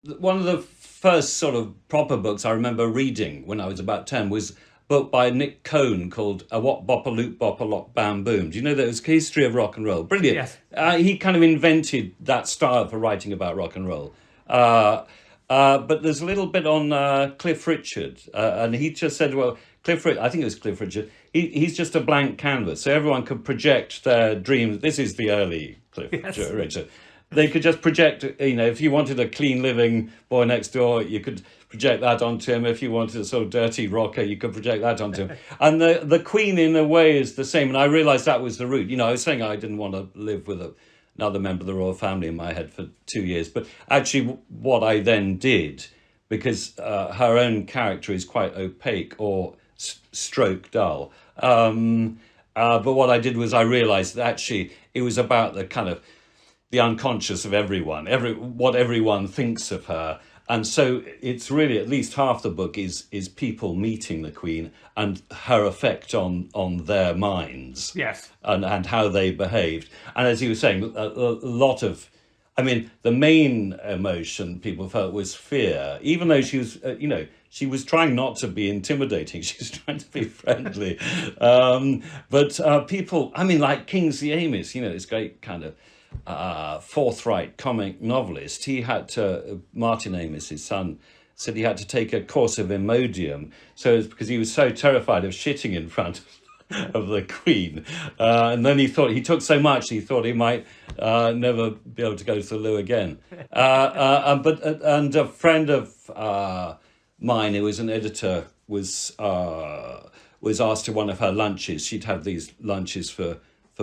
one of the first sort of proper books I remember reading when I was about 10 was a book by Nick Cone called A What Bop a Loop Bop a Lop Bam Boom. Do you know that? It was History of Rock and Roll. Brilliant. Yes. He kind of invented that style for writing about rock and roll. Uh, but there's a little bit on Cliff Richard, and he just said, well, I think it was Cliff Richard, he's just a blank canvas, so everyone could project their dreams. This is the early Cliff Yes. Richard. They could just project, if you wanted a clean living boy next door, you could project that onto him. If you wanted a sort of dirty rocker, you could project that onto him. And the Queen, in a way, is the same. And I realised that was the route. I was saying I didn't want to live with another member of the royal family in my head for 2 years. But actually, what I then did, because her own character is quite opaque or stroke dull. But what I did was I realised that actually it was about the kind of the unconscious of everyone, what everyone thinks of her. And so it's really at least half the book is people meeting the Queen and her effect on their minds. Yes. And how they behaved. And as you were saying, a lot of, I mean, the main emotion people felt was fear, even though she was, she was trying not to be intimidating. She was trying to be friendly. But people, I mean, like Kingsley Amis, this great kind of forthright comic novelist, Martin Amis, his son, said he had to take a course of Imodium. So it's because he was so terrified of shitting in front of the Queen. And then he took so much, he thought he might never be able to go to the loo again. And a friend of mine, who was an editor, was asked to one of her lunches. She'd have these lunches for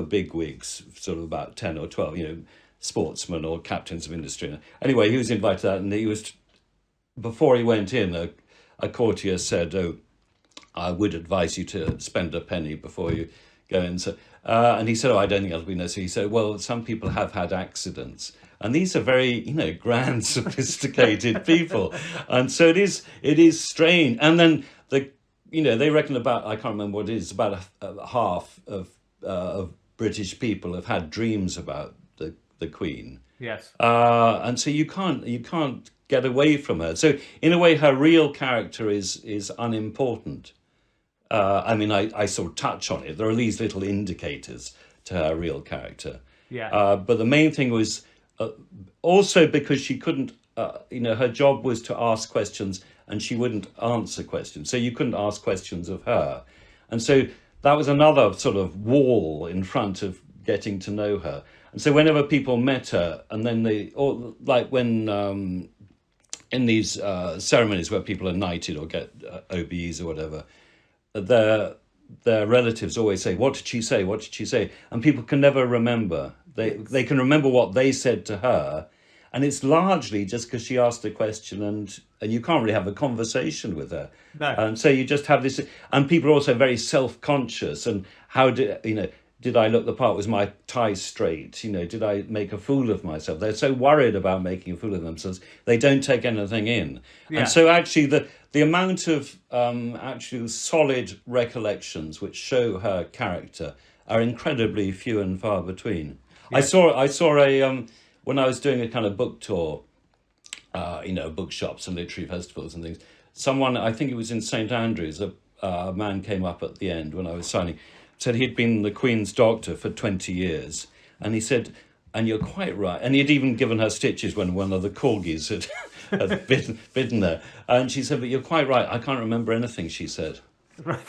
bigwigs, sort of about 10 or 12, sportsmen or captains of industry. Anyway, he was invited to that, and before he went in, a courtier said, "Oh, I would advise you to spend a penny before you go in." So, and he said, "Oh, I don't think that'll be necessary." He said, "Well, some people have had accidents, and these are very, grand, sophisticated people, and so it is strange." And then they reckon about, I can't remember what it is, about a half of British people have had dreams about the Queen. Yes. And so you can't get away from her. So in a way, her real character is unimportant. I mean, I sort of touch on it. There are these little indicators to her real character. Yeah. But the main thing was also because she couldn't, her job was to ask questions and she wouldn't answer questions. So you couldn't ask questions of her. And so that was another sort of wall in front of getting to know her. And so whenever people met her, and then like when in these ceremonies where people are knighted or get OBEs or whatever, their relatives always say, "What did she say? What did she say?" And people can never remember. They can remember what they said to her, and it's largely just because she asked a question, and you can't really have a conversation with her. No. And so you just have this, and people are also very self-conscious. And how did I look the part? Was my tie straight? Did I make a fool of myself? They're so worried about making a fool of themselves, they don't take anything in. Yeah. And so actually the amount of actual solid recollections which show her character are incredibly few and far between. Yeah. I saw a when I was doing a kind of book tour, bookshops and literary festivals and things. Someone, I think it was in St Andrews, a man came up at the end when I was signing, said he'd been the Queen's doctor for 20 years. And he said, "And you're quite right." And he'd even given her stitches when one of the corgis had bitten her. And she said, "But you're quite right. I can't remember anything," she said. Right.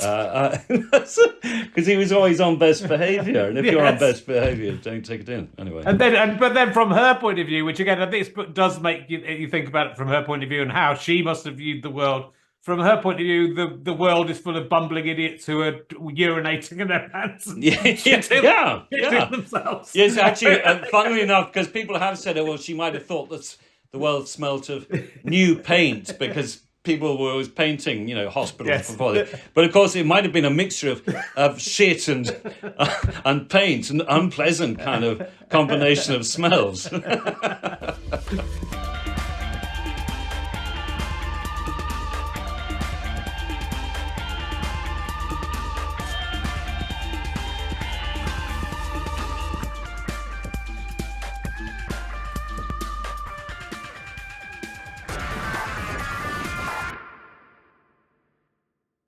Because he was always on best behaviour, and if you're on Yes. best behaviour, don't take it in anyway. But then from her point of view, which again, I think this book does make you think about it from her point of view and how she must have viewed the world. From her point of view, the world is full of bumbling idiots who are urinating in their pants and shitting themselves. Yes, actually, funnily enough, because people have said, "Oh, well, she might have thought that the world smelt of new paint because people were always painting, hospitals Yes. before. But of course, it might have been a mixture of shit and paint, an unpleasant kind of combination of smells."